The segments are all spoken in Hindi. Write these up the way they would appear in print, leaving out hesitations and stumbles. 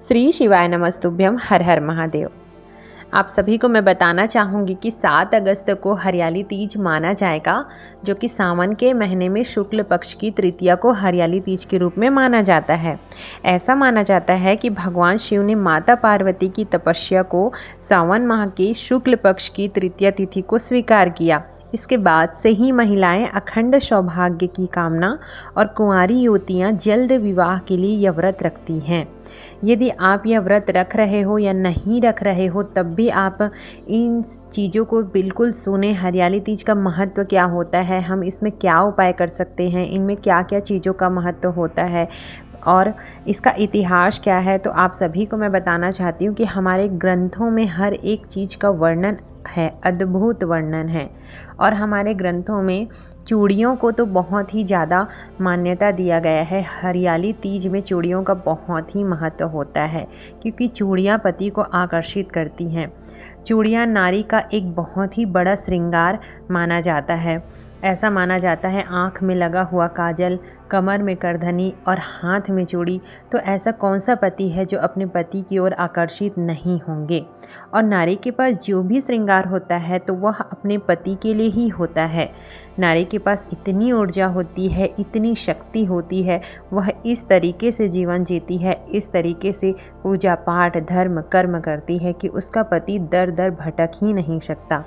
श्री शिवाय नमस्तुभ्यम। हर हर महादेव। आप सभी को मैं बताना चाहूँगी कि 7 अगस्त को हरियाली तीज माना जाएगा, जो कि सावन के महीने में शुक्ल पक्ष की तृतीया को हरियाली तीज के रूप में माना जाता है। ऐसा माना जाता है कि भगवान शिव ने माता पार्वती की तपस्या को सावन माह की शुक्ल पक्ष की तृतीया तिथि को स्वीकार किया। इसके बाद से ही महिलाएं अखंड सौभाग्य की कामना और कुंवारी युवतियां जल्द विवाह के लिए यह व्रत रखती हैं। यदि आप यह व्रत रख रहे हो या नहीं रख रहे हो, तब भी आप इन चीज़ों को बिल्कुल सुने। हरियाली तीज का महत्व क्या होता है, हम इसमें क्या उपाय कर सकते हैं, इनमें क्या क्या चीज़ों का महत्व होता है और इसका इतिहास क्या है, तो आप सभी को मैं बताना चाहती हूँ कि हमारे ग्रंथों में हर एक चीज़ का वर्णन है, अद्भुत वर्णन है। और हमारे ग्रंथों में चूड़ियों को तो बहुत ही ज़्यादा मान्यता दिया गया है। हरियाली तीज में चूड़ियों का बहुत ही महत्व होता है, क्योंकि चूड़ियाँ पति को आकर्षित करती हैं। चूड़ियाँ नारी का एक बहुत ही बड़ा श्रृंगार माना जाता है। ऐसा माना जाता है, आँख में लगा हुआ काजल, कमर में करधनी और हाथ में चूड़ी, तो ऐसा कौन सा पति है जो अपने पति की ओर आकर्षित नहीं होंगे। और नारी के पास जो भी श्रृंगार होता है तो वह अपने पति के लिए ही होता है। नारी के पास इतनी ऊर्जा होती है, इतनी शक्ति होती है, वह इस तरीके से जीवन जीती है, इस तरीके से पूजा पाठ धर्म कर्म करती है कि उसका पति दर दर भटक ही नहीं सकता।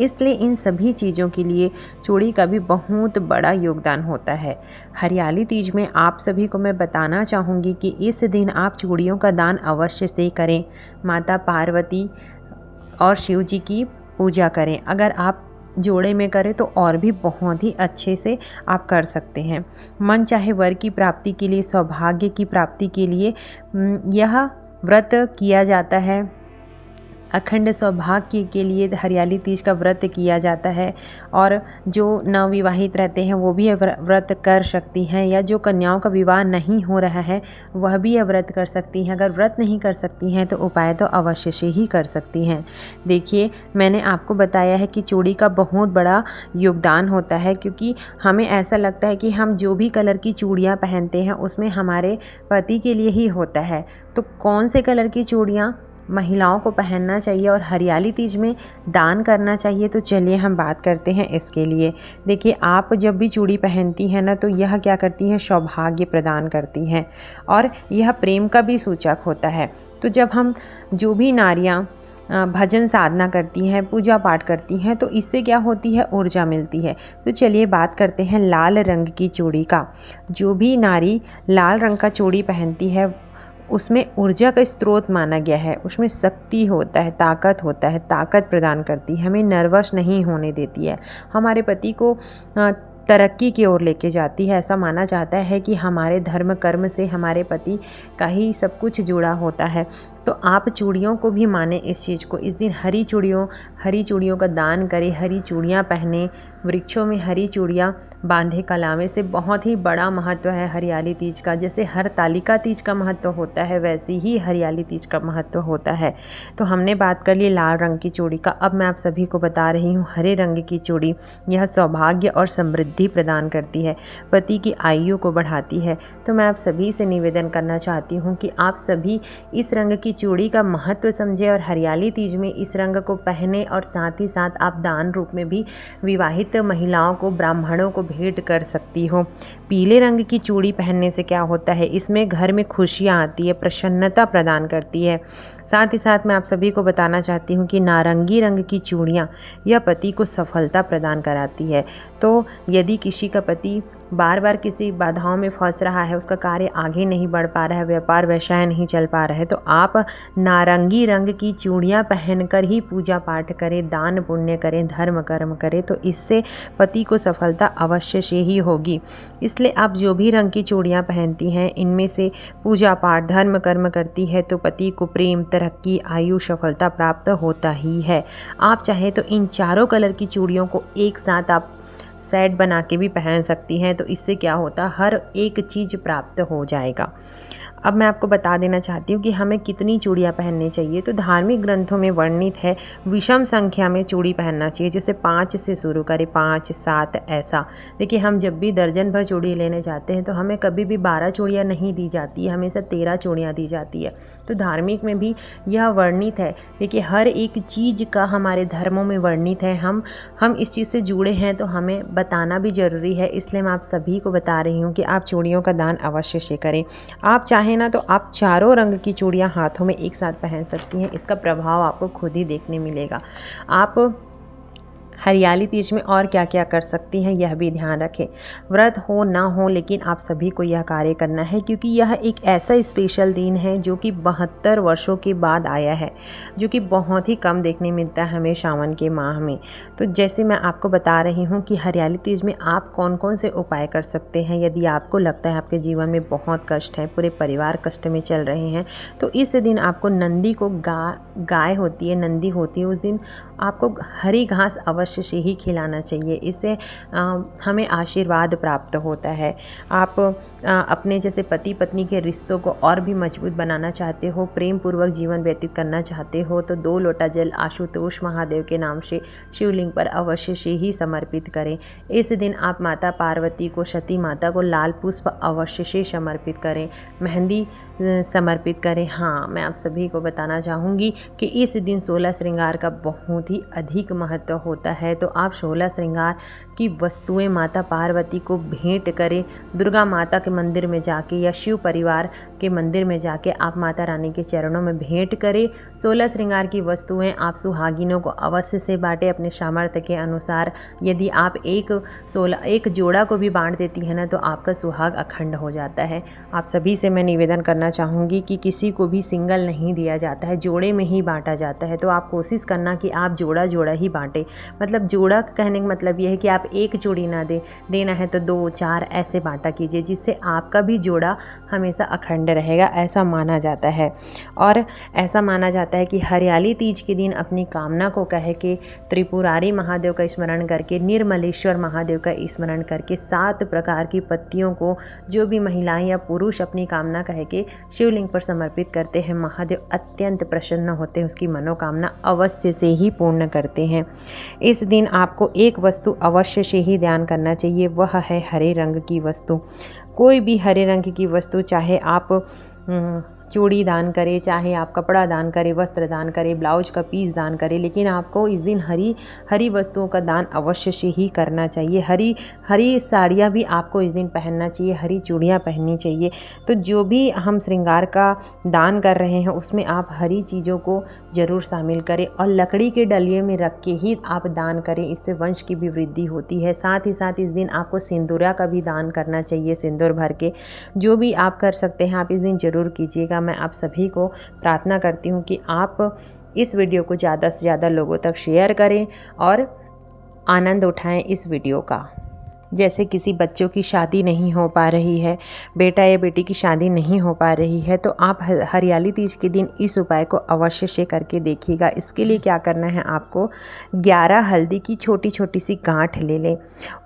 इसलिए इन सभी चीज़ों के लिए चूड़ी का भी बहुत बड़ा योगदान होता है। हरियाली तीज में आप सभी को मैं बताना चाहूँगी कि इस दिन आप चूड़ियों का दान अवश्य से करें। माता पार्वती और शिव जी की पूजा करें। अगर आप जोड़े में करें तो और भी बहुत ही अच्छे से आप कर सकते हैं। मन चाहे वर की प्राप्ति के लिए, सौभाग्य की प्राप्ति के लिए यह व्रत किया जाता है। अखंड सौभाग्य के लिए हरियाली तीज का व्रत किया जाता है। और जो नवविवाहित रहते हैं वो भी यह व्रत कर सकती हैं, या जो कन्याओं का विवाह नहीं हो रहा है वह भी यह व्रत कर सकती हैं। अगर व्रत नहीं कर सकती हैं तो उपाय तो अवश्य से ही कर सकती हैं। देखिए, मैंने आपको बताया है कि चूड़ी का बहुत बड़ा योगदान होता है, क्योंकि हमें ऐसा लगता है कि हम जो भी कलर की चूड़ियाँ पहनते हैं उसमें हमारे पति के लिए ही होता है। तो कौन से कलर की चूड़ियाँ महिलाओं को पहनना चाहिए और हरियाली तीज में दान करना चाहिए, तो चलिए हम बात करते हैं इसके लिए। देखिए, आप जब भी चूड़ी पहनती हैं ना, तो यह क्या करती हैं, सौभाग्य प्रदान करती हैं और यह प्रेम का भी सूचक होता है। तो जब हम जो भी नारियाँ भजन साधना करती हैं, पूजा पाठ करती हैं, तो इससे क्या होती है, ऊर्जा मिलती है। तो चलिए बात करते हैं लाल रंग की चूड़ी का। जो भी नारी लाल रंग का चूड़ी पहनती है उसमें ऊर्जा का स्रोत माना गया है, उसमें शक्ति होता है, ताकत होता है, ताकत प्रदान करती है, हमें नर्वस नहीं होने देती है, हमारे पति को तरक्की की ओर लेके जाती है। ऐसा माना जाता है कि हमारे धर्म कर्म से हमारे पति का ही सब कुछ जुड़ा होता है। तो आप चूड़ियों को भी माने इस चीज़ को। इस दिन हरी चूड़ियों का दान करें, हरी चूड़ियाँ पहने, वृक्षों में हरी चूड़ियाँ बांधे कलावे से। बहुत ही बड़ा महत्व है हरियाली तीज का। जैसे हरतालिका तीज का महत्व होता है, वैसे ही हरियाली तीज का महत्व होता है। तो हमने बात कर ली लाल रंग की चूड़ी का। अब मैं आप सभी को बता रही हूँ हरे रंग की चूड़ी। यह सौभाग्य और समृद्धि प्रदान करती है, पति की आयु को बढ़ाती है। तो मैं आप सभी से निवेदन करना चाहती हूँ कि आप सभी इस रंग की चूड़ी का महत्व समझें और हरियाली तीज में इस रंग को पहने, और साथ ही साथ आप दान रूप में भी विवाहित महिलाओं को, ब्राह्मणों को भेंट कर सकती हो। पीले रंग की चूड़ी पहनने से क्या होता है, इसमें घर में खुशियाँ आती है, प्रसन्नता प्रदान करती है। साथ ही साथ मैं आप सभी को बताना चाहती हूँ कि नारंगी रंग की चूड़ियाँ यह पति को सफलता प्रदान कराती है। तो यदि किसी का पति बार बार किसी बाधाओं में फंस रहा है, उसका कार्य आगे नहीं बढ़ पा रहा है, व्यापार व्यवसाय नहीं चल पा रहा है, तो आप नारंगी रंग की चूड़ियाँ पहनकर ही पूजा पाठ करें, दान पुण्य करें, धर्म कर्म करें, तो इससे पति को सफलता अवश्य से ही होगी। इसलिए आप जो भी रंग की चूड़ियाँ पहनती हैं, इनमें से पूजा पाठ धर्म कर्म करती है तो पति को प्रेम, तरक्की, आयु, सफलता प्राप्त होता ही है। आप चाहे तो इन चारों कलर की चूड़ियों को एक साथ आप सेट बना के भी पहन सकती हैं, तो इससे क्या होता है, हर एक चीज़ प्राप्त हो जाएगा। अब मैं आपको बता देना चाहती हूँ कि हमें कितनी चूड़ियाँ पहननी चाहिए। तो धार्मिक ग्रंथों में वर्णित है विषम संख्या में चूड़ी पहनना चाहिए, जैसे 5 से शुरू करें, 5, 7 ऐसा। देखिए हम जब भी दर्जन भर चूड़ी लेने जाते हैं तो हमें कभी भी 12 चूड़ियाँ नहीं दी जाती है, हमेशा 13 चूड़ियाँ दी जाती है। तो धार्मिक में भी यह वर्णित है। देखिए हर एक चीज़ का हमारे धर्मों में वर्णित है। हम इस चीज़ से जुड़े हैं तो हमें बताना भी ज़रूरी है, इसलिए मैं आप सभी को बता रही हूँ कि आप चूड़ियों का दान अवश्य से करें। आप चाहें ना तो आप चारों रंग की चूड़ियाँ हाथों में एक साथ पहन सकती हैं, इसका प्रभाव आपको खुद ही देखने मिलेगा। आप हरियाली तीज में और क्या क्या कर सकती हैं यह भी ध्यान रखें। व्रत हो ना हो लेकिन आप सभी को यह कार्य करना है, क्योंकि यह एक ऐसा स्पेशल दिन है जो कि 72 वर्षों के बाद आया है, जो कि बहुत ही कम देखने मिलता है हमें सावन के माह में। तो जैसे मैं आपको बता रही हूँ कि हरियाली तीज में आप कौन कौन से उपाय कर सकते हैं। यदि आपको लगता है आपके जीवन में बहुत कष्ट है, पूरे परिवार कष्ट में चल रहे हैं, तो इस दिन आपको नंदी को गाय होती है, नंदी होती है, उस दिन आपको हरी घास अवश्य से ही खिलाना चाहिए। इससे हमें आशीर्वाद प्राप्त होता है। आप अपने जैसे पति पत्नी के रिश्तों को और भी मजबूत बनाना चाहते हो, प्रेम पूर्वक जीवन व्यतीत करना चाहते हो, तो 2 लोटा जल आशुतोष महादेव के नाम से शिवलिंग पर अवश्य से ही समर्पित करें। इस दिन आप माता पार्वती को, सती माता को लाल पुष्प अवश्य से समर्पित करें, मेहंदी समर्पित करें। हाँ, मैं आप सभी को बताना चाहूँगी कि इस दिन 16 श्रृंगार का बहुत ही अधिक महत्व होता है। तो आप 16 श्रृंगार की वस्तुएं माता पार्वती को भेंट करें। दुर्गा माता के मंदिर में जाके या शिव परिवार के मंदिर में जाके आप माता रानी के चरणों में भेंट करें। 16 श्रृंगार की वस्तुएं आप सुहागिनों को अवश्य से बांटें अपने सामर्थ्य के अनुसार। यदि आप एक जोड़ा को भी बांट देती है ना, तो आपका सुहाग अखंड हो जाता है। आप सभी से मैं निवेदन करना चाहूँगी कि किसी को भी सिंगल नहीं दिया जाता है, जोड़े में ही बांटा जाता है। तो आप कोशिश करना कि आप जोड़ा जोड़ा ही बांटें। मतलब जोड़ा कहने का मतलब यह है कि आप एक चूड़ी ना देना है तो 2, 4 ऐसे बांटा कीजिए, जिससे आपका भी जोड़ा हमेशा अखंड रहेगा, ऐसा माना जाता है। और ऐसा माना जाता है कि हरियाली तीज के दिन अपनी कामना को कह के त्रिपुरारी महादेव का स्मरण करके, निर्मलेश्वर महादेव का स्मरण करके 7 प्रकार की पत्तियों को जो भी महिलाएं या पुरुष अपनी कामना कह के शिवलिंग पर समर्पित करते हैं, महादेव अत्यंत प्रसन्न होते हैं, उसकी मनोकामना अवश्य से ही पूर्ण करते हैं। इस दिन आपको एक वस्तु अवश्य से ही दान करना चाहिए, वह है हरे रंग की वस्तु। कोई भी हरे रंग की वस्तु, चाहे आप चूड़ी दान करें, चाहे आप कपड़ा दान करें, वस्त्र दान करें, ब्लाउज का पीस दान करें, लेकिन आपको इस दिन हरी वस्तुओं का दान अवश्य से ही करना चाहिए। हरी साड़ियाँ भी आपको इस दिन पहनना चाहिए, हरी चूड़ियाँ पहननी चाहिए। तो जो भी हम श्रृंगार का दान कर रहे हैं उसमें आप हरी चीज़ों को ज़रूर शामिल करें, और लकड़ी के डलिए में रख के ही आप दान करें, इससे वंश की भी वृद्धि होती है। साथ ही साथ इस दिन आपको सिंदूरा का भी दान करना चाहिए, सिंदूर भर के। जो भी आप कर सकते हैं आप इस दिन ज़रूर कीजिएगा। मैं आप सभी को प्रार्थना करती हूँ कि आप इस वीडियो को ज़्यादा से ज़्यादा लोगों तक शेयर करें और आनंद उठाएं इस वीडियो का। जैसे किसी बच्चों की शादी नहीं हो पा रही है, बेटा या बेटी की शादी नहीं हो पा रही है, तो आप हरियाली तीज के दिन इस उपाय को अवश्य से करके देखिएगा। इसके लिए क्या करना है, आपको 11 हल्दी की छोटी छोटी सी गांठ ले लें।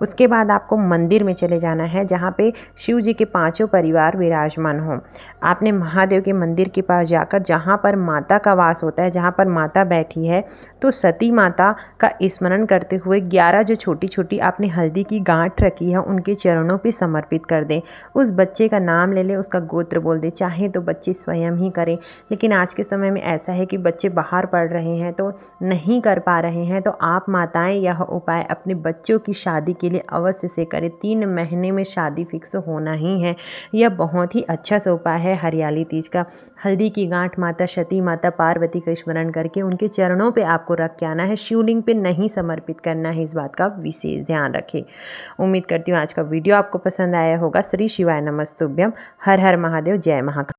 उसके बाद आपको मंदिर में चले जाना है जहाँ पे शिव जी के 5 परिवार विराजमान हों। आपने महादेव के मंदिर के पास जाकर, जहाँ पर माता का वास होता है, जहाँ पर माता बैठी है, तो सती माता का स्मरण करते हुए 11 जो छोटी छोटी आपने हल्दी की गांठ रखी है उनके चरणों पे समर्पित कर दें। उस बच्चे का नाम ले लें, उसका गोत्र बोल दें, चाहे तो बच्चे स्वयं ही करें, लेकिन आज के समय में ऐसा है कि बच्चे बाहर पढ़ रहे हैं तो नहीं कर पा रहे हैं, तो आप माताएं यह उपाय अपने बच्चों की शादी के लिए अवश्य से करें। 3 महीने में शादी फिक्स होना ही है। यह बहुत ही अच्छा सा उपाय है हरियाली तीज का। हल्दी की गांठ माता सती, माता पार्वती का स्मरण करके उनके चरणों पे आपको रख के आना है, शिवलिंग पे नहीं समर्पित करना है। इस बात का विशेष ध्यान रखें। उम्मीद करती हूँ आज का वीडियो आपको पसंद आया होगा। श्री शिवाय नमस्तुभ्यम। हर हर महादेव। जय महाकाल।